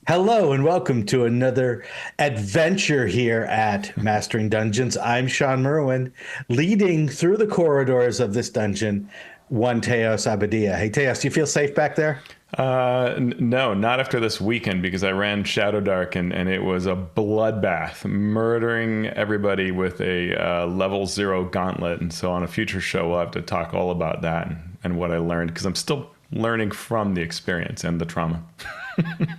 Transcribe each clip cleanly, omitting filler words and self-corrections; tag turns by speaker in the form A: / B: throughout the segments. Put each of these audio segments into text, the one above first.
A: Hello and welcome to another adventure here at Mastering Dungeons. I'm Shawn Merwin, leading through the corridors of this dungeon, one Teos Abadia. Hey, Teos, do you feel safe back there?
B: No, not after this weekend because I ran Shadow Dark and it was a bloodbath, murdering everybody with a level 0 gauntlet. And so on a future show, we'll have to talk all about that and what I learned because I'm still learning from the experience and the trauma.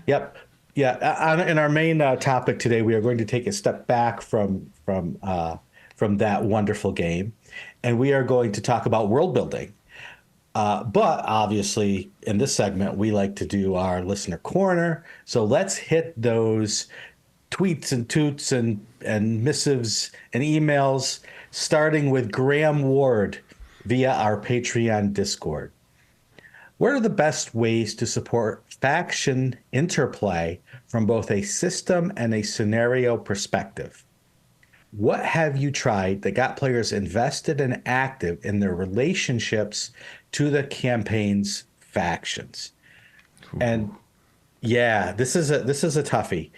A: Yep. Yeah. In our main topic today, we are going to take a step back from that wonderful game, and we are going to talk about world building. But obviously, in this segment, we like to do our listener corner. So let's hit those tweets and toots and missives and emails, starting with Graham Ward via our Patreon Discord. What are the best ways to support faction interplay from both a system and a scenario perspective? What have you tried that got players invested and active in their relationships to the campaign's factions? And yeah, this is a toughie.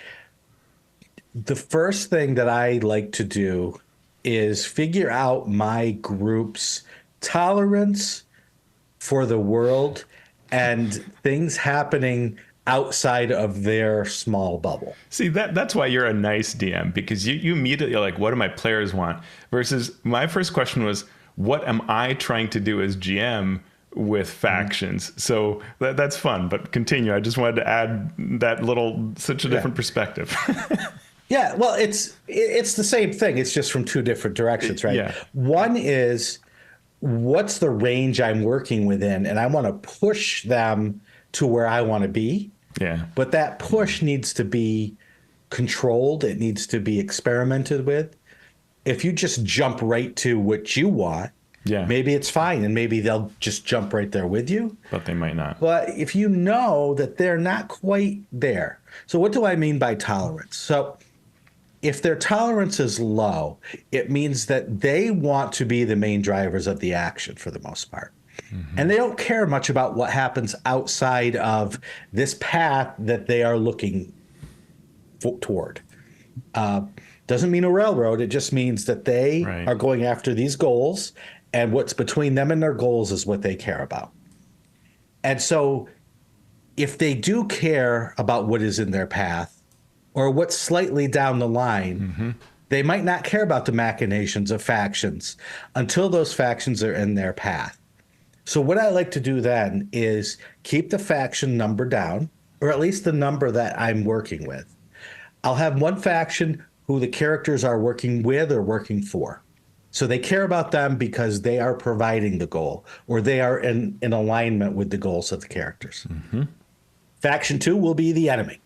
A: The first thing that I like to do is figure out my group's tolerance for the world and things happening outside of their small bubble.
B: See, that's why you're a nice DM because you immediately are like, what do my players want? Versus my first question was, what am I trying to do as GM with factions? So that's fun, but continue. I just wanted to add that such a different perspective.
A: Yeah, well, it's the same thing. It's just from two different directions, right?
B: Yeah.
A: One is what's the range I'm working within, and I want to push them to where I want to be.
B: Yeah.
A: But that push needs to be controlled. It needs to be experimented with. If you just jump right to what you want,
B: Yeah.
A: maybe it's fine, and maybe they'll just jump right there with you.
B: But they might not.
A: But if you know that they're not quite there. So what do I mean by tolerance? So if their tolerance is low, it means that they want to be the main drivers of the action for the most part. Mm-hmm. And they don't care much about what happens outside of this path that they are looking toward. Doesn't mean a railroad. It just means that they are going after these goals, and what's between them and their goals is what they care about. And so if they do care about what is in their path, or what's slightly down the line, they might not care about the machinations of factions until those factions are in their path. So what I like to do then is keep the faction number down, or at least the number that I'm working with. I'll have one faction who the characters are working with or working for. So they care about them because they are providing the goal, or they are in alignment with the goals of the characters. Faction 2 will be the enemy.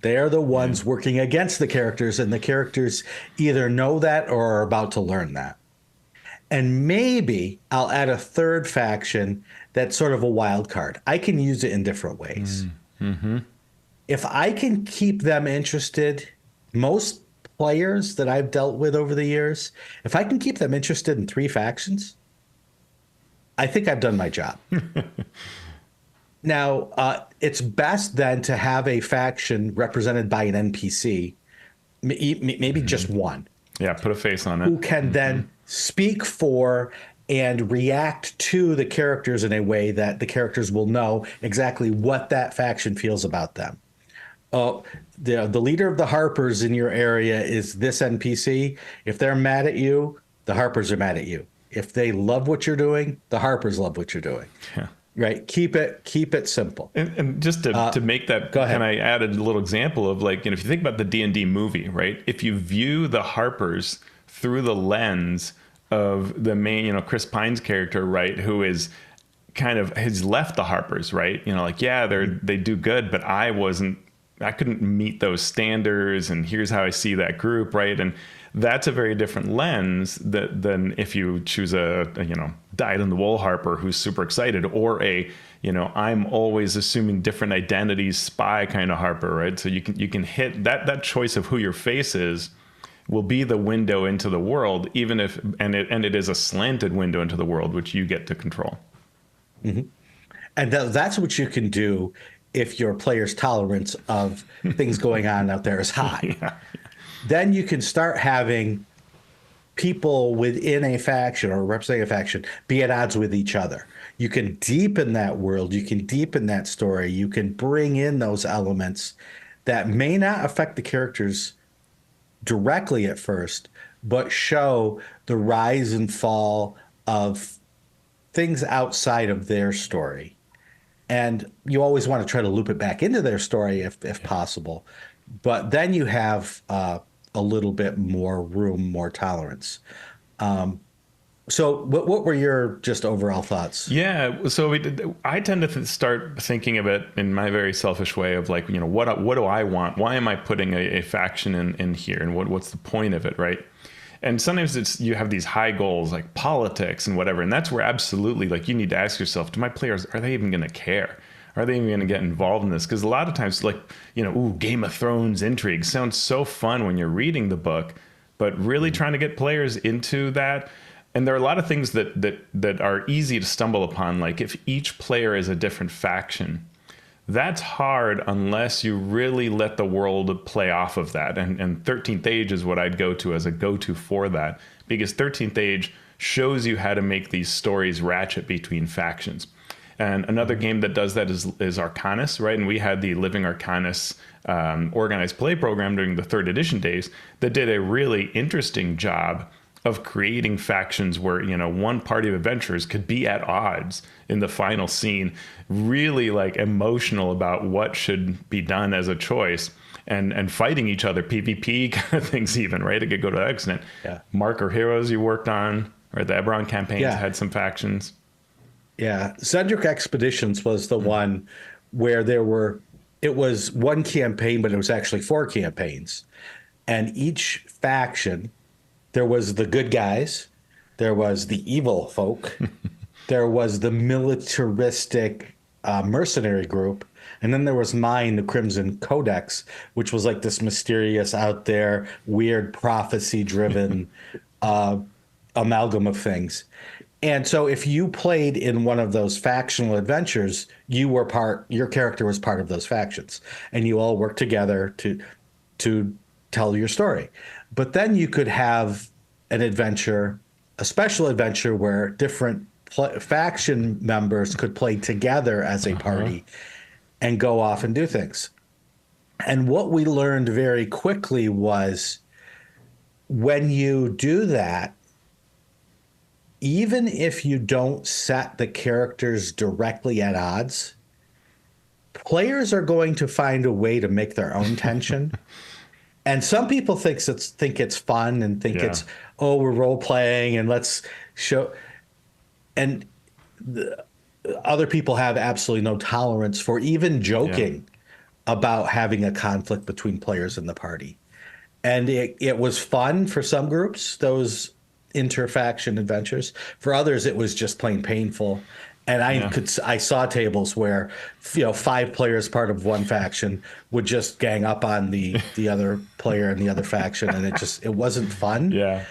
A: They are the ones working against the characters, and the characters either know that or are about to learn that. And maybe I'll add a third faction that's sort of a wild card. I can use it in different ways. If I can keep them interested, most players that I've dealt with over the years, if I can keep them interested in 3 factions, I think I've done my job. Now, it's best then to have a faction represented by an NPC, maybe just one.
B: Yeah, put a face on it.
A: Who can then speak for and react to the characters in a way that the characters will know exactly what that faction feels about them. Oh, the leader of the Harpers in your area is this NPC. If they're mad at you, the Harpers are mad at you. If they love what you're doing, the Harpers love what you're doing.
B: Yeah.
A: Right. Keep it simple.
B: And just to make that, can I add a little example of if you think about the D&D movie, right? If you view the Harpers through the lens of the main, Chris Pine's character, right, who is kind of has left the Harpers, right? They do good, but I couldn't meet those standards, and here's how I see that group, right? And that's a very different lens than if you choose a dyed-in-the-wool Harper who's super excited, or I'm always assuming different identities spy kind of Harper, right? So you can hit that choice of who your face is will be the window into the world, even if it is a slanted window into the world, which you get to control.
A: And that's what you can do if your player's tolerance of things going on out there is high.
B: Yeah.
A: Then you can start having people within a faction or representing a faction be at odds with each other. You can deepen that world. You can deepen that story. You can bring in those elements that may not affect the characters directly at first, but show the rise and fall of things outside of their story. And you always want to try to loop it back into their story if possible. But then you have a little bit more room, more tolerance. So what were your just overall thoughts?
B: Yeah, so I tend to start thinking of it in my very selfish way of like, what do I want? Why am I putting a faction in here? And what's the point of it, right? And sometimes you have these high goals like politics and whatever. And that's where absolutely like you need to ask yourself, do my players, are they even going to care? Are they even going to get involved in this? Because a lot of times like, Game of Thrones intrigue sounds so fun when you're reading the book, but really trying to get players into that. And there are a lot of things that are easy to stumble upon. Like if each player is a different faction, that's hard unless you really let the world play off of that. And 13th Age is what I'd go to as a go-to for that, because 13th Age shows you how to make these stories ratchet between factions. And another game that does that is Arcanus, right? And we had the Living Arcanus organized play program during the 3rd edition days that did a really interesting job of creating factions where, one party of adventurers could be at odds in the final scene, really like emotional about what should be done as a choice and fighting each other, PvP kind of things even, right? It could go to that extent.
A: Yeah.
B: Marker Heroes you worked on, or the Eberron campaigns had some factions.
A: Yeah. Cedric Expeditions was the one where it was one campaign, but it was actually 4 campaigns. And each faction, there was the good guys, there was the evil folk, there was the militaristic mercenary group, and then there was mine, the Crimson Codex, which was like this mysterious, out there, weird prophecy-driven amalgam of things. And so if you played in one of those factional adventures, your character was part of those factions, and you all worked together to tell your story. But then you could have an adventure, a special adventure where different faction members could play together as a party and go off and do things. And what we learned very quickly was when you do that, even if you don't set the characters directly at odds, players are going to find a way to make their own tension. And some people think it's fun and think it's, we're role playing and let's show. And other people have absolutely no tolerance for even joking about having a conflict between players in the party. And it was fun for some groups, those interfaction adventures. For others, it was just plain painful. And I saw tables where 5 players part of one faction would just gang up on the other player in the other faction, and it wasn't fun.
B: Yeah.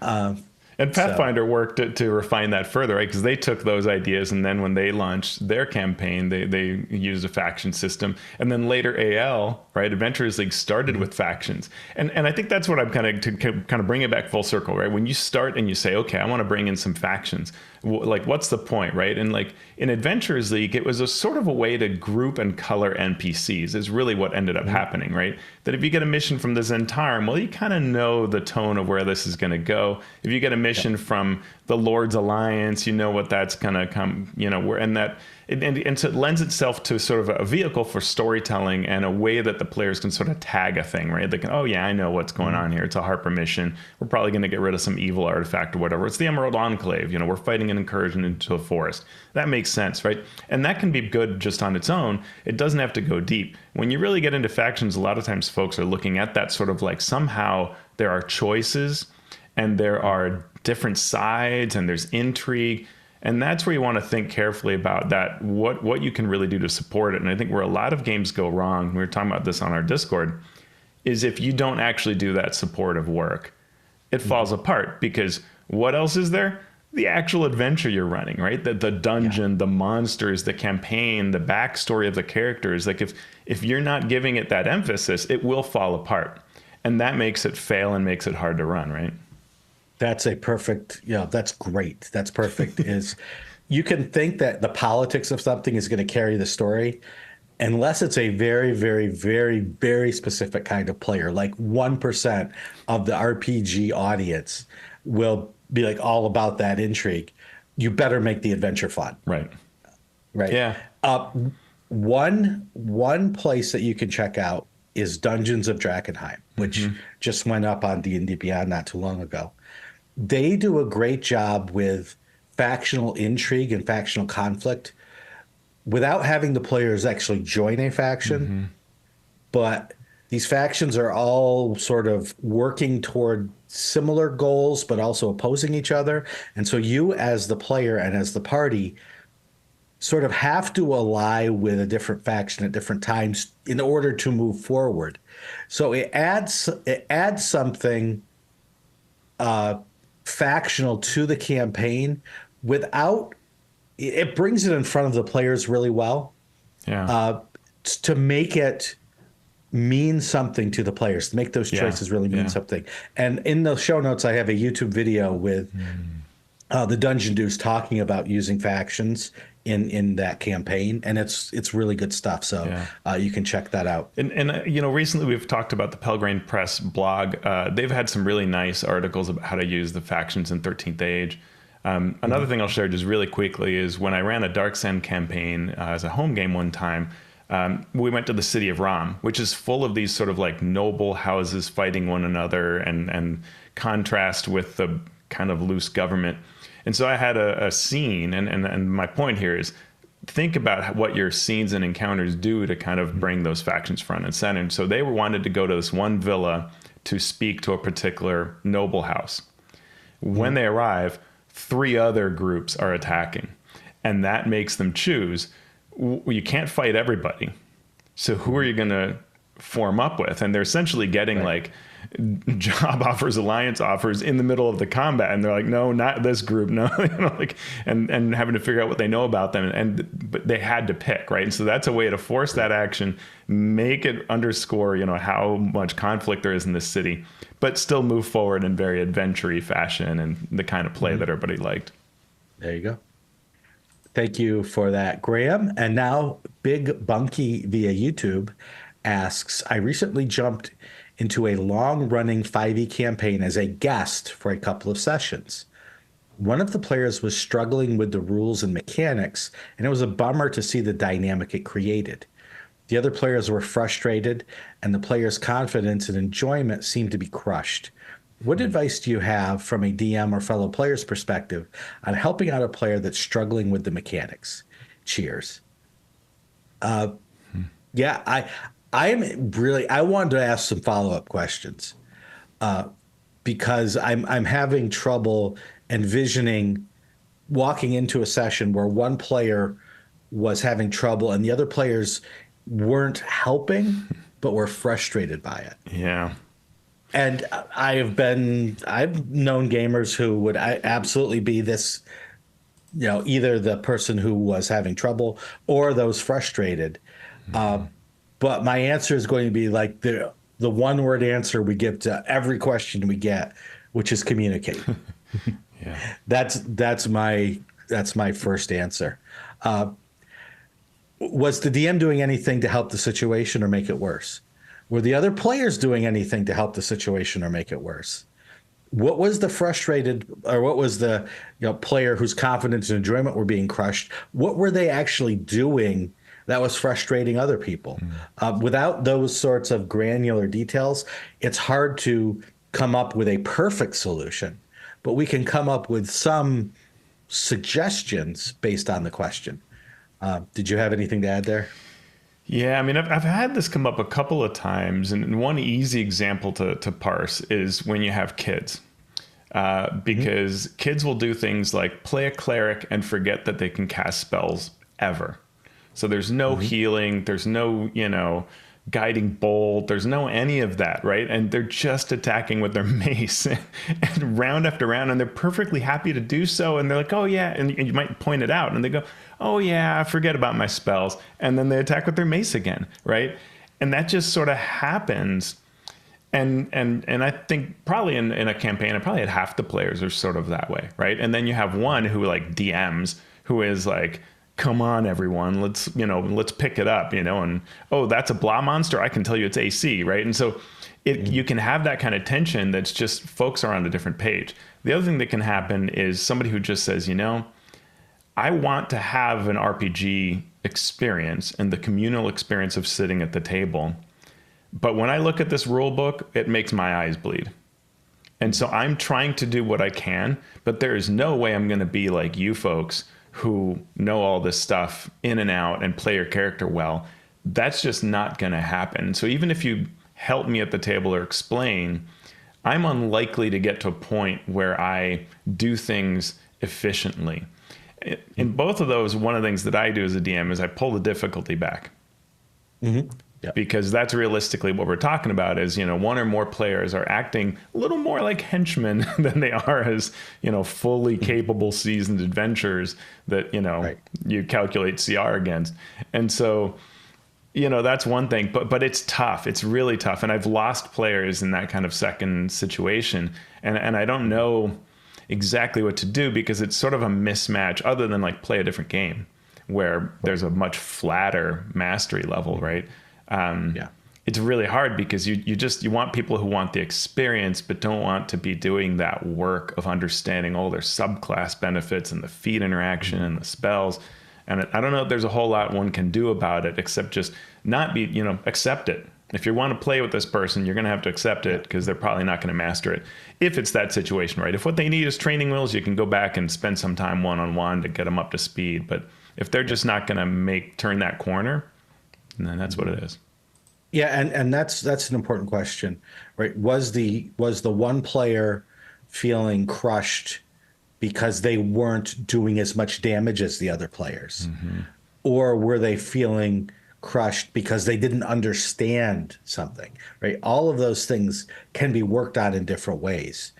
B: And Pathfinder worked to refine that further, right? Because they took those ideas, and then when they launched their campaign, they used a faction system. And then later AL, right, Adventurers League started with factions. And I think that's what I'm to bring it back full circle, right? When you start and you say, okay, I want to bring in some factions, like what's the point, right? And like in Adventurers League, it was a sort of a way to group and color NPCs is really what ended up happening, right? That if you get a mission from the Zentarum, well, you kind of know the tone of where this is going to go. If you get a mission from the Lord's Alliance, you know what that's going to come, and so it lends itself to sort of a vehicle for storytelling and a way that the players can sort of tag a thing, right? They can, I know what's going on here. It's a Harper mission. We're probably going to get rid of some evil artifact or whatever. It's the Emerald Enclave. We're fighting an incursion into a forest. That makes sense, right? And that can be good just on its own. It doesn't have to go deep. When you really get into factions, a lot of times folks are looking at that sort of like somehow there are choices and there are different sides and there's intrigue. And that's where you want to think carefully about that, what you can really do to support it. And I think where a lot of games go wrong, we were talking about this on our Discord, is if you don't actually do that supportive work, it falls apart. Because what else is there? the actual adventure you're running, right? The dungeon, the monsters, the campaign, the backstory of the characters. Like if you're not giving it that emphasis, it will fall apart. And that makes it fail and makes it hard to run, right?
A: That's a perfect, that's great. That's perfect. Is you can think that the politics of something is going to carry the story unless it's a very, very, very, very specific kind of player. Like 1% of the RPG audience will be like all about that intrigue. You better make the adventure fun.
B: Right.
A: Right.
B: Yeah.
A: One place that you can check out is Dungeons of Drakenheim, which just went up on D&D Beyond not too long ago. They do a great job with factional intrigue and factional conflict without having the players actually join a faction. But these factions are all sort of working toward similar goals, but also opposing each other. And so you, as the player and as the party, sort of have to ally with a different faction at different times in order to move forward. So it adds something factional to the campaign without it brings it in front of the players really well.
B: Yeah.
A: To make it mean something to the players, to make those choices really mean something. And in the show notes, I have a YouTube video with the Dungeon Deuce talking about using factions in that campaign, and it's really good stuff. So you can check that out.
B: And recently we've talked about the Pelgrane Press blog. They've had some really nice articles about how to use the factions in 13th Age. Another thing I'll share just really quickly is when I ran a Dark Sand campaign as a home game one time, we went to the city of Ram, which is full of these sort of like noble houses fighting one another and contrast with the kind of loose government. And so I had a scene, and my point here is think about what your scenes and encounters do to kind of bring those factions front and center. And so they wanted to go to this one villa to speak to a particular noble house. When they arrive, 3 other groups are attacking, and that makes them choose. You can't fight everybody. So who are you going to form up with? And they're essentially getting like job offers, alliance offers in the middle of the combat, and they're like, no, not this group, no, and having to figure out what they know about them, but they had to pick, right? And so that's a way to force that action, make it underscore, how much conflict there is in this city, but still move forward in very adventure-y fashion and the kind of play that everybody liked.
A: There you go. Thank you for that, Graham. And now Big Bunky via YouTube asks, I recently jumped into a long-running 5e campaign as a guest for a couple of sessions. One of the players was struggling with the rules and mechanics, and it was a bummer to see the dynamic it created. The other players were frustrated, and the player's confidence and enjoyment seemed to be crushed. What advice do you have from a DM or fellow player's perspective on helping out a player that's struggling with the mechanics? Cheers. Yeah, I wanted to ask some follow-up questions because I'm having trouble envisioning walking into a session where one player was having trouble and the other players weren't helping, but were frustrated by it.
B: Yeah.
A: And I've known gamers who would absolutely be this, either the person who was having trouble or those frustrated. But my answer is going to be like the one-word answer we give to every question we get, which is communicate.
B: Yeah.
A: That's my first answer. Was the DM doing anything to help the situation or make it worse? Were the other players doing anything to help the situation or make it worse? What was the frustrated, or what was the player whose confidence and enjoyment were being crushed? What were they actually doing that was frustrating other people? Without those sorts of granular details, it's hard to come up with a perfect solution, but we can come up with some suggestions based on the question. Did you have anything to add there?
B: Yeah, I mean, I've had this come up a couple of times, and one easy example to parse is when you have kids. Because kids will do things like play a cleric and forget that they can cast spells ever. So there's no healing, there's no, guiding bolt. There's no any of that, right? And they're just attacking with their mace and round after round, and they're perfectly happy to do so. And they're like, oh yeah, and you might point it out, and they go, oh yeah, I forget about my spells, and then they attack with their mace again, right? And that just sort of happens. And I think probably in a campaign, probably at half the players are sort of that way, right? And then you have one who like DMs, who is like, come on, everyone, let's pick it up, and oh, that's a blah monster. I can tell you it's AC, right? And so you can have that kind of tension that's just folks are on a different page. The other thing that can happen is somebody who just says, I want to have an RPG experience and the communal experience of sitting at the table. But when I look at this rule book, it makes my eyes bleed. And so I'm trying to do what I can, but there is no way I'm going to be like you folks who know all this stuff in and out and play your character well. That's just not going to happen. So even if you help me at the table or explain, I'm unlikely to get to a point where I do things efficiently. In both of those, one of the things that I do as a DM is I pull the difficulty back.
A: Mm-hmm. Yep.
B: Because that's realistically what we're talking about is, one or more players are acting a little more like henchmen than they are as, fully capable seasoned adventurers that,
A: right.
B: you calculate CR against. And so, that's one thing, but it's tough. It's really tough. And I've lost players in that kind of second situation. And I don't know exactly what to do because it's sort of a mismatch other than like play a different game where there's a much flatter mastery level, right? It's really hard because you want people who want the experience, but don't want to be doing that work of understanding all their subclass benefits and the feat interaction and the spells. And I don't know if there's a whole lot one can do about it except just not be, accept it. If you want to play with this person, you're going to have to accept it because they're probably not going to master it. If it's that situation, right? If what they need is training wheels, you can go back and spend some time one-on-one to get them up to speed. But if they're just not going to turn that corner, then that's what it is.
A: Yeah, and that's an important question, right? Was the one player feeling crushed because they weren't doing as much damage as the other players? Mm-hmm. Or were they feeling crushed because they didn't understand something, right? All of those things can be worked out in different ways.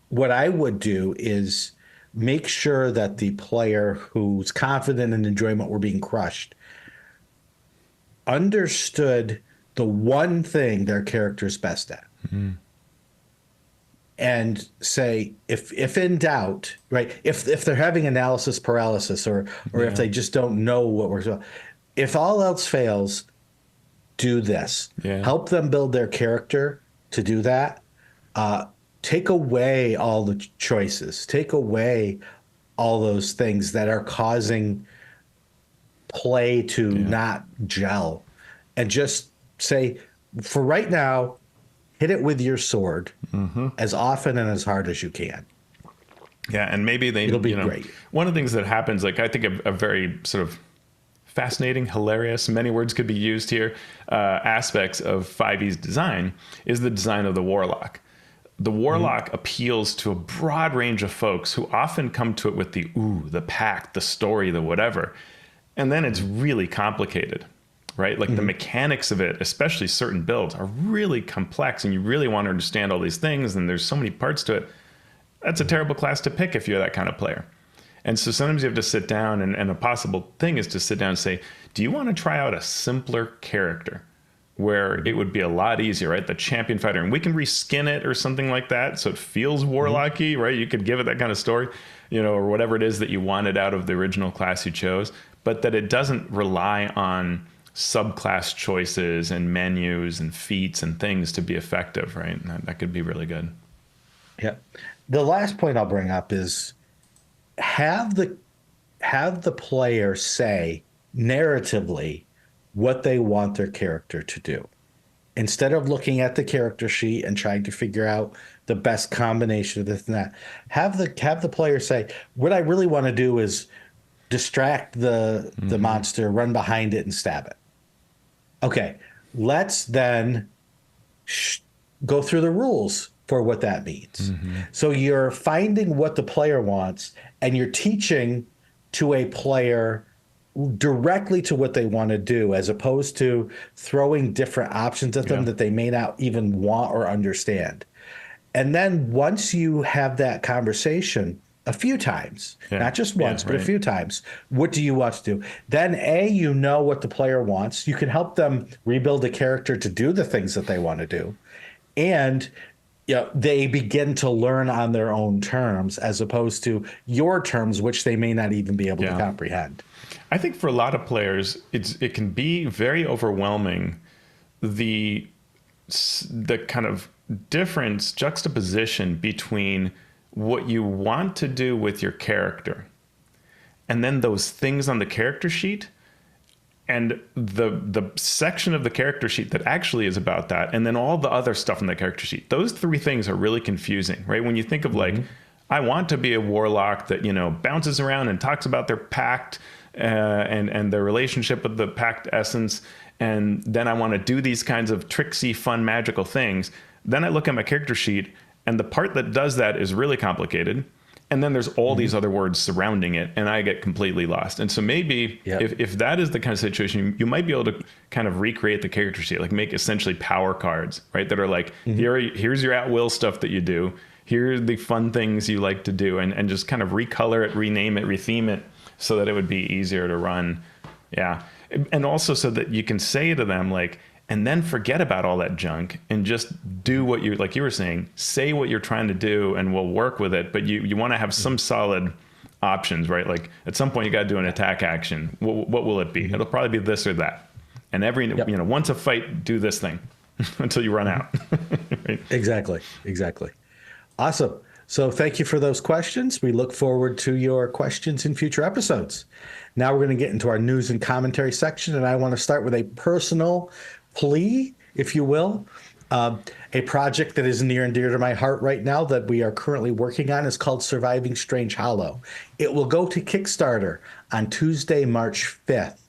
A: What I would do is make sure that the player who's confident and enjoying what we're being crushed understood the one thing their character's best at. Mm-hmm. And say, if in doubt, right, if they're having analysis paralysis or if they just don't know what we're doing, if all else fails, do this. Yeah. Help them build their character to do that. Take away all the choices. Take away all those things that are causing play to not gel. And just say, for right now, hit it with your sword as often and as hard as you can.
B: Yeah, and maybe it'll be great. One of the things that happens, like I think a very sort of fascinating, hilarious, many words could be used here, aspects of 5e's design is the design of the Warlock. The Warlock appeals to a broad range of folks who often come to it with the pact, the story, the whatever. And then it's really complicated. Right? Like the mechanics of it, especially certain builds, are really complex and you really want to understand all these things and there's so many parts to it. That's a terrible class to pick if you're that kind of player. And so sometimes you have to sit down and a possible thing is to sit down and say, do you want to try out a simpler character where it would be a lot easier, right? The champion fighter, and we can reskin it or something like that so it feels warlocky, right? You could give it that kind of story, or whatever it is that you wanted out of the original class you chose, but that it doesn't rely on subclass choices and menus and feats and things to be effective, right? And that could be really good.
A: Yeah. The last point I'll bring up is have the player say narratively what they want their character to do. Instead of looking at the character sheet and trying to figure out the best combination of this and that, have the player say, what I really want to do is distract the monster, run behind it and stab it. Okay, let's then go through the rules for what that means. So you're finding what the player wants and you're teaching to a player directly to what they want to do, as opposed to throwing different options at them
B: Yeah.
A: that they may not even want or understand. And then once you have that conversation a few times,
B: Yeah.
A: not just
B: Yeah.
A: once, but a
B: Right.
A: few times, what do you want to do? Then you know what the player wants. You can help them rebuild a character to do the things that they want to do. And they begin to learn on their own terms as opposed to your terms, which they may not even be able to
B: Yeah.
A: comprehend.
B: I think for a lot of players, it can be very overwhelming, the the kind of difference, juxtaposition between what you want to do with your character and then those things on the character sheet and the section of the character sheet that actually is about that, and then all the other stuff in the character sheet. Those three things are really confusing, right? When you think of like, I want to be a warlock that, bounces around and talks about their pact and their relationship with the pact essence, and then I want to do these kinds of tricksy, fun, magical things. Then I look at my character sheet, and the part that does that is really complicated. And then there's all these other words surrounding it, and I get completely lost. And so maybe if that is the kind of situation, you might be able to kind of recreate the character sheet, like make essentially power cards, right? That are like, here's your at-will stuff that you do. Here are the fun things you like to do, and just kind of recolor it, rename it, retheme it so that it would be easier to run. Yeah. And also so that you can say to them, like, and then forget about all that junk and just do what you, like you were saying, say what you're trying to do and we'll work with it. But you want to have some solid options, right? Like at some point you got to do an attack action. What will it be? It'll probably be this or that. And once a fight, do this thing until you run out. Right?
A: Exactly. Awesome. So thank you for those questions. We look forward to your questions in future episodes. Now we're going to get into our news and commentary section, and I want to start with a personal plea, if you will. A project that is near and dear to my heart right now that we are currently working on is called Surviving Strangehollow. It will go to Kickstarter on Tuesday, March 5th,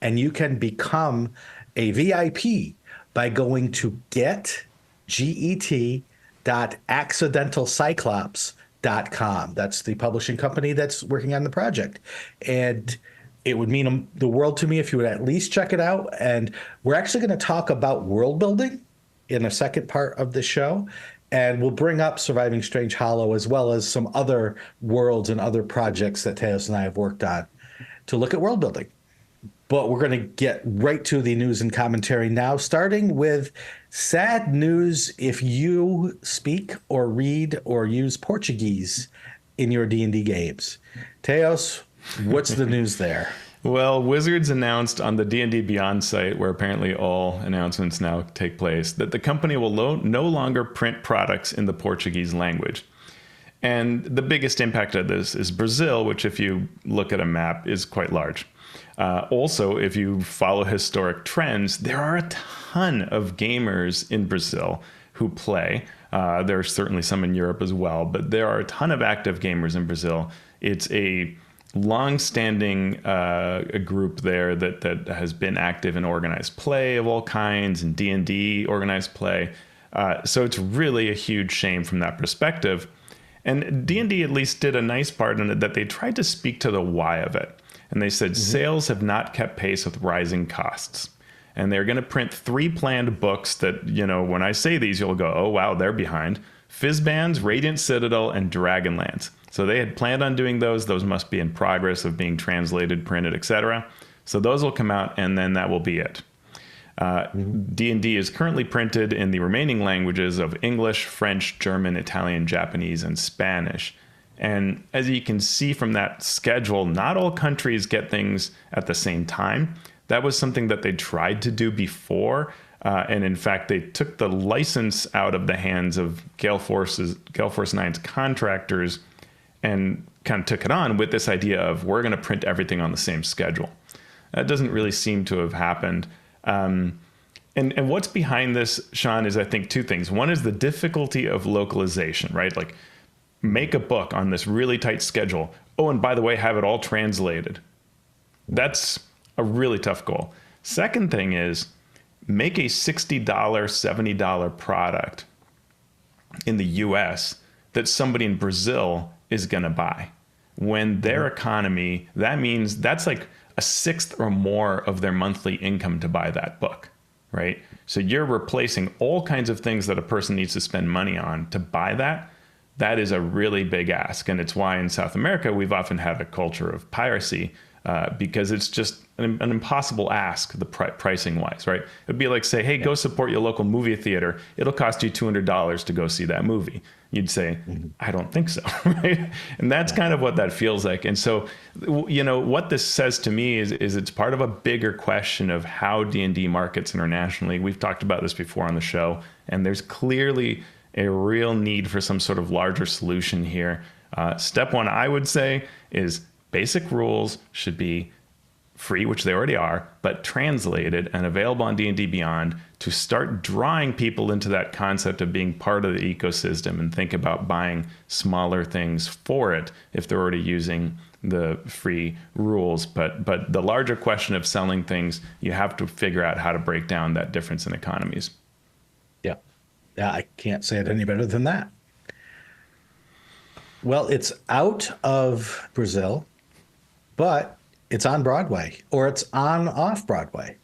A: and you can become a VIP by going to get.accidentalcyclops.com. That's the publishing company that's working on the project. And it would mean the world to me if you would at least check it out. And we're actually going to talk about world building in a second part of the show. And we'll bring up Surviving Strangehollow as well as some other worlds and other projects that Teos and I have worked on to look at world building. But we're going to get right to the news and commentary now, starting with sad news if you speak or read or use Portuguese in your D&D games. Teos, what's the news there?
B: Well, Wizards announced on the D&D Beyond site, where apparently all announcements now take place, that the company will no longer print products in the Portuguese language. And the biggest impact of this is Brazil, which if you look at a map is quite large. Also, if you follow historic trends, there are a ton of gamers in Brazil who play. There are certainly some in Europe as well, but there are a ton of active gamers in Brazil. It's a long-standing a group there that has been active in organized play of all kinds and D&D organized play. So it's really a huge shame from that perspective. And D&D at least did a nice part in it that they tried to speak to the why of it. And they said sales have not kept pace with rising costs. And they're going to print 3 planned books that, when I say these, you'll go, oh, wow, they're behind. Fizzbands, Radiant Citadel, and Dragonlance. So they had planned on doing those. Those must be in progress of being translated, printed, etc. So those will come out, and then that will be it. D&D is currently printed in the remaining languages of English, French, German, Italian, Japanese, and Spanish. And as you can see from that schedule, not all countries get things at the same time. That was something that they tried to do before. And in fact, they took the license out of the hands of Gale Force 9's contractors and kind of took it on with this idea of we're going to print everything on the same schedule. That doesn't really seem to have happened. And what's behind this, Shawn, is I think 2 things. One is the difficulty of localization, right? Like make a book on this really tight schedule. Oh, and by the way, have it all translated. That's a really tough goal. Second thing is make a $60, $70 product in the US that somebody in Brazil is going to buy. When their economy, that means that's like a sixth or more of their monthly income to buy that book, right? So you're replacing all kinds of things that a person needs to spend money on to buy that. That is a really big ask. And it's why in South America, we've often had a culture of piracy because it's just an impossible ask, the pricing wise, right? It'd be like say, hey, go support your local movie theater. It'll cost you $200 to go see that movie. You'd say, I don't think so, right? And that's kind of what that feels like. And so, what this says to me is it's part of a bigger question of how D&D markets internationally. We've talked about this before on the show, and there's clearly a real need for some sort of larger solution here. Step one, I would say, is basic rules should be free, which they already are, but translated and available on D&D Beyond to start drawing people into that concept of being part of the ecosystem and think about buying smaller things for it if they're already using the free rules. But the larger question of selling things, you have to figure out how to break down that difference in economies.
A: Yeah, I can't say it any better than that. Well, it's out of Brazil, but it's on Broadway, or it's on Off-Broadway.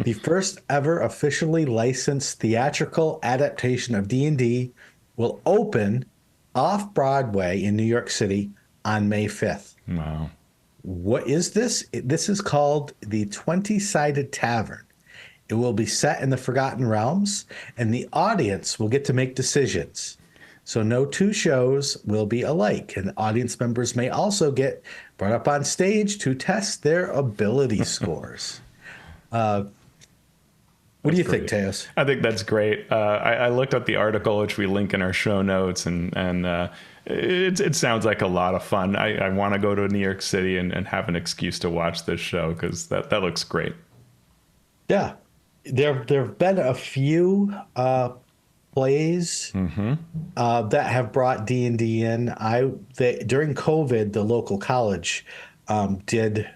A: The first ever officially licensed theatrical adaptation of D&D will open Off-Broadway in New York City on May 5th.
B: Wow.
A: What is this? This is called the 20-Sided Tavern. It will be set in the Forgotten Realms, and the audience will get to make decisions. So no two shows will be alike, and audience members may also get brought up on stage to test their ability scores. What do you think, Teos?
B: I think that's great. I looked at the article, which we link in our show notes, and it sounds like a lot of fun. I want to go to New York City and have an excuse to watch this show because that looks great.
A: Yeah. There have been a few plays that have brought D&D in. During COVID, the local college did,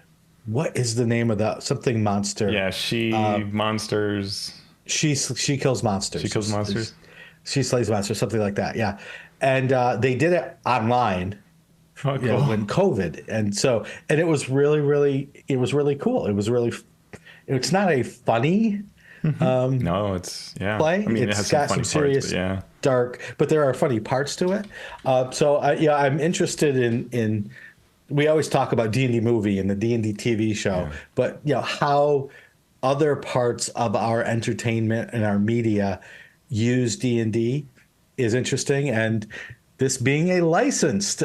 A: what is the name of that? Something monster.
B: Yeah, monsters.
A: She kills monsters.
B: She kills monsters.
A: She slays monsters, something like that. Yeah, and they did it online.
B: Oh, cool.
A: When COVID, and it was really cool. It's not a funny.
B: No, it's
A: play.
B: I mean, it has got some serious parts,
A: dark, but there are funny parts to it. I'm interested in. We always talk about D&D movie and the D&D TV show, but how other parts of our entertainment and our media use D&D is interesting, and this being a licensed.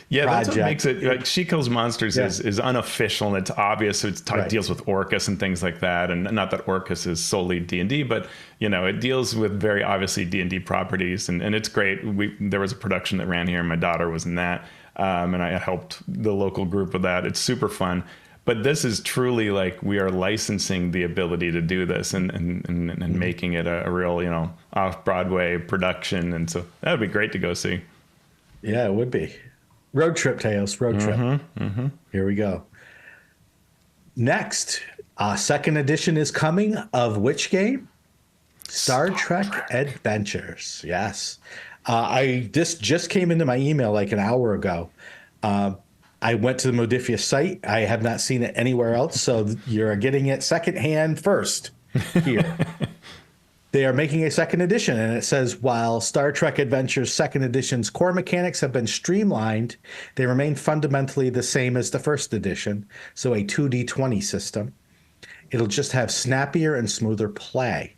B: Yeah, that's what makes it like She Kills Monsters is unofficial and it's obvious. It deals with Orcus and things like that, and not that Orcus is solely D&D, but it deals with very obviously D&D properties, and it's great. There was a production that ran here, and my daughter was in that, and I helped the local group with that. It's super fun. But this is truly like we are licensing the ability to do this and making it a real off-Broadway production, and so that would be great to go see.
A: Yeah, it would be. Road trip, Teos. Road trip. Here we go. Next, second edition is coming of which game? Star Trek Adventures. Yes. This just came into my email like an hour ago. I went to the Modifius site. I have not seen it anywhere else, so you're getting it secondhand first here. They are making a second edition, and it says, while Star Trek Adventures second edition's core mechanics have been streamlined, they remain fundamentally the same as the first edition, so a 2d20 system. It'll just have snappier and smoother play.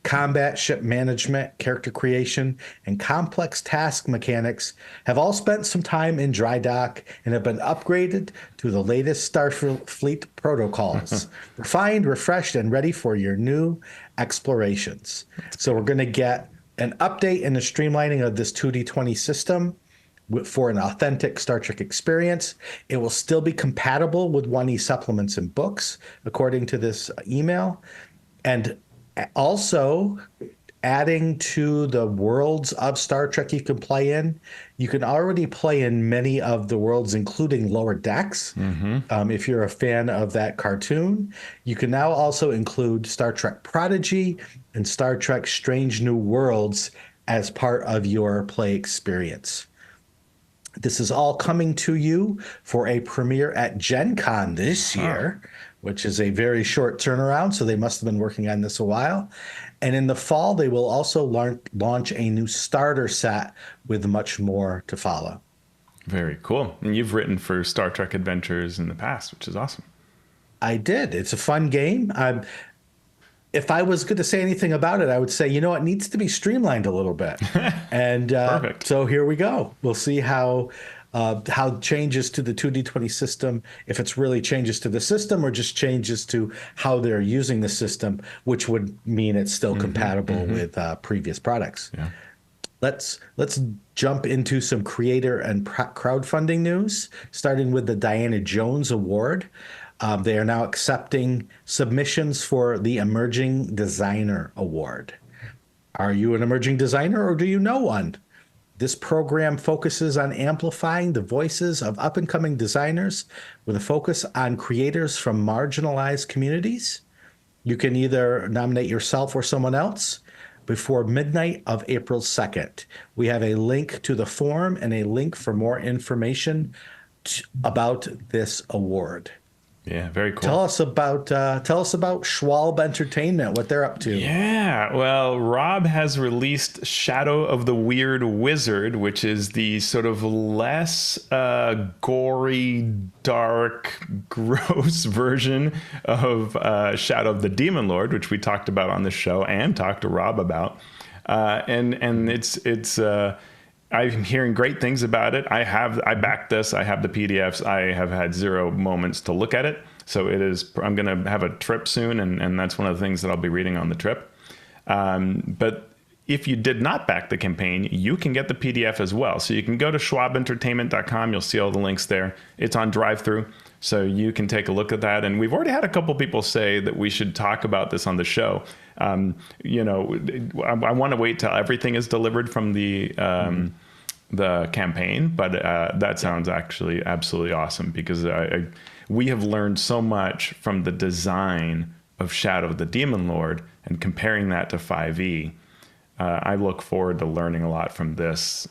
A: Combat, ship management, character creation, and complex task mechanics have all spent some time in dry dock and have been upgraded to the latest Starfleet protocols, refined, refreshed, and ready for your new explorations. So we're going to get an update and a streamlining of this 2d20 system for an authentic Star Trek experience. It will still be compatible with 1E supplements and books, according to this email. And also, adding to the worlds of Star Trek you can play in, you can already play in many of the worlds, including Lower Decks. If you're a fan of that cartoon, you can now also include Star Trek Prodigy and Star Trek Strange New Worlds as part of your play experience. This is all coming to you for a premiere at Gen Con this year, which is a very short turnaround. So they must have been working on this a while. And in the fall, they will also launch a new starter set with much more to follow.
B: Very cool. And you've written for Star Trek Adventures in the past, which is awesome.
A: I did. It's a fun game. If I was going to say anything about it, I would say, it needs to be streamlined a little bit. And
B: Perfect.
A: So here we go. We'll see how changes to the 2D20 system, if it's really changes to the system or just changes to how they're using the system, which would mean it's still compatible with previous products.
B: Yeah.
A: Let's jump into some creator and crowdfunding news, starting with the Diana Jones Award. They are now accepting submissions for the Emerging Designer Award. Are you an emerging designer or do you know one? This program focuses on amplifying the voices of up-and-coming designers with a focus on creators from marginalized communities. You can either nominate yourself or someone else before midnight of April 2nd. We have a link to the form and a link for more information about this award.
B: Yeah, very cool.
A: Tell us about Schwalbe Entertainment, what they're up to.
B: Yeah, well, Rob has released Shadow of the Weird Wizard, which is the sort of less gory, dark, gross version of Shadow of the Demon Lord, which we talked about on the show and talked to Rob about. And it's I'm hearing great things about it. I backed this. I have the PDFs. I have had zero moments to look at it. So I'm going to have a trip soon, and that's one of the things that I'll be reading on the trip. But if you did not back the campaign, you can get the PDF as well. So you can go to schwabentertainment.com. You'll see all the links there. It's on drive-through, so you can take a look at that. And we've already had a couple people say that we should talk about this on the show. I want to wait till everything is delivered from the campaign, but that sounds actually absolutely awesome because we have learned so much from the design of Shadow of the Demon Lord and comparing that to 5e. I look forward to learning a lot from this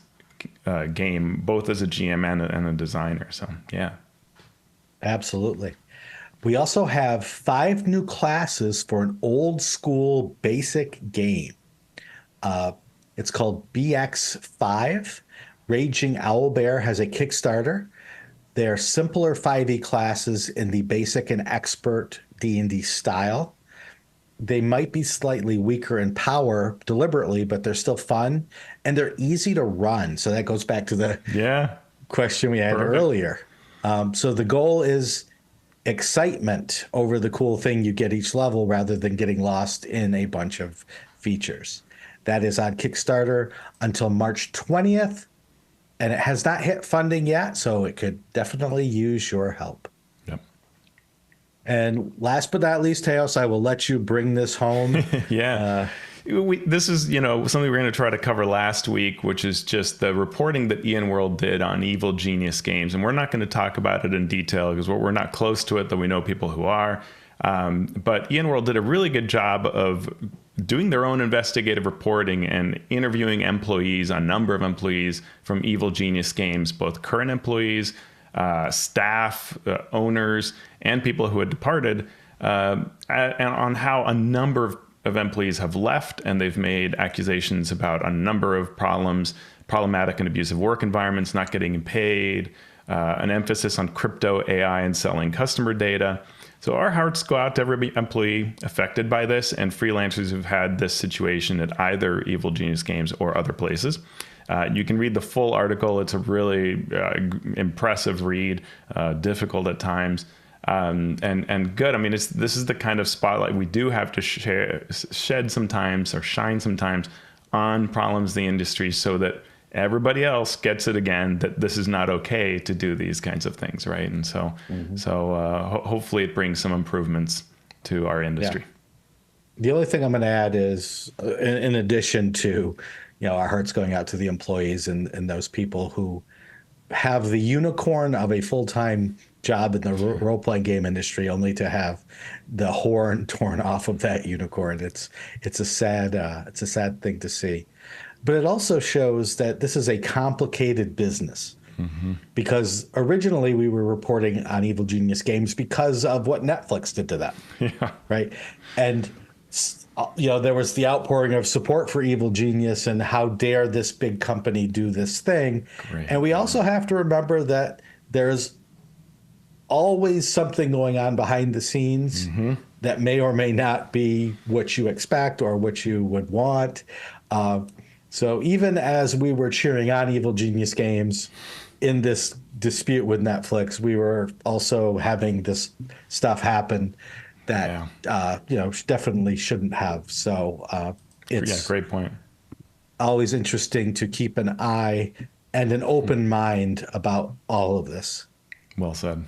B: game, both as a GM and a designer. So, yeah.
A: Absolutely. We also have 5 new classes for an old school basic game. It's called BX5. Raging Owlbear has a Kickstarter. They're simpler 5e classes in the basic and expert D&D style. They might be slightly weaker in power deliberately, but they're still fun and they're easy to run. So that goes back to the question we had earlier. So the goal is excitement over the cool thing you get each level rather than getting lost in a bunch of features. That is on Kickstarter until March 20th, and it has not hit funding yet, so it could definitely use your help.
B: Yep.
A: And last but not least, Teos, I will let you bring this home.
B: Yeah. This is, something we we're going to try to cover last week, which is just the reporting that Ian World did on Evil Genius Games. And we're not going to talk about it in detail because we're not close to it, though we know people who are. But Ian World did a really good job of doing their own investigative reporting and interviewing employees, a number of employees from Evil Genius Games, both current employees, staff, owners, and people who had departed, and on how a number of employees have left, and they've made accusations about a number of problematic and abusive work environments, not getting paid, an emphasis on crypto, AI, and selling customer data. So our hearts go out to every employee affected by this and freelancers who've had this situation at either Evil Genius Games or other places. You can read the full article. It's a really impressive read, difficult at times, and good. I mean, this is the kind of spotlight we do have to shed sometimes or shine sometimes on problems in the industry so that everybody else gets it again, that this is not okay to do these kinds of things, right? And so, hopefully it brings some improvements to our industry.
A: Yeah. The only thing I'm going to add is, in addition to, our hearts going out to the employees and those people who have the unicorn of a full-time job in the role-playing game industry, only to have the horn torn off of that unicorn. It's a sad thing to see. But it also shows that this is a complicated business. because originally we were reporting on Evil Genius games because of what Netflix did to them.
B: Yeah.
A: Right. And, there was the outpouring of support for Evil Genius and how dare this big company do this thing.
B: Great.
A: And we also have to remember that there's always something going on behind the scenes that may or may not be what you expect or what you would want. So even as we were cheering on Evil Genius games in this dispute with Netflix, we were also having this stuff happen that definitely shouldn't have. So it's
B: great point.
A: Always interesting to keep an eye and an open mind about all of this.
B: Well said.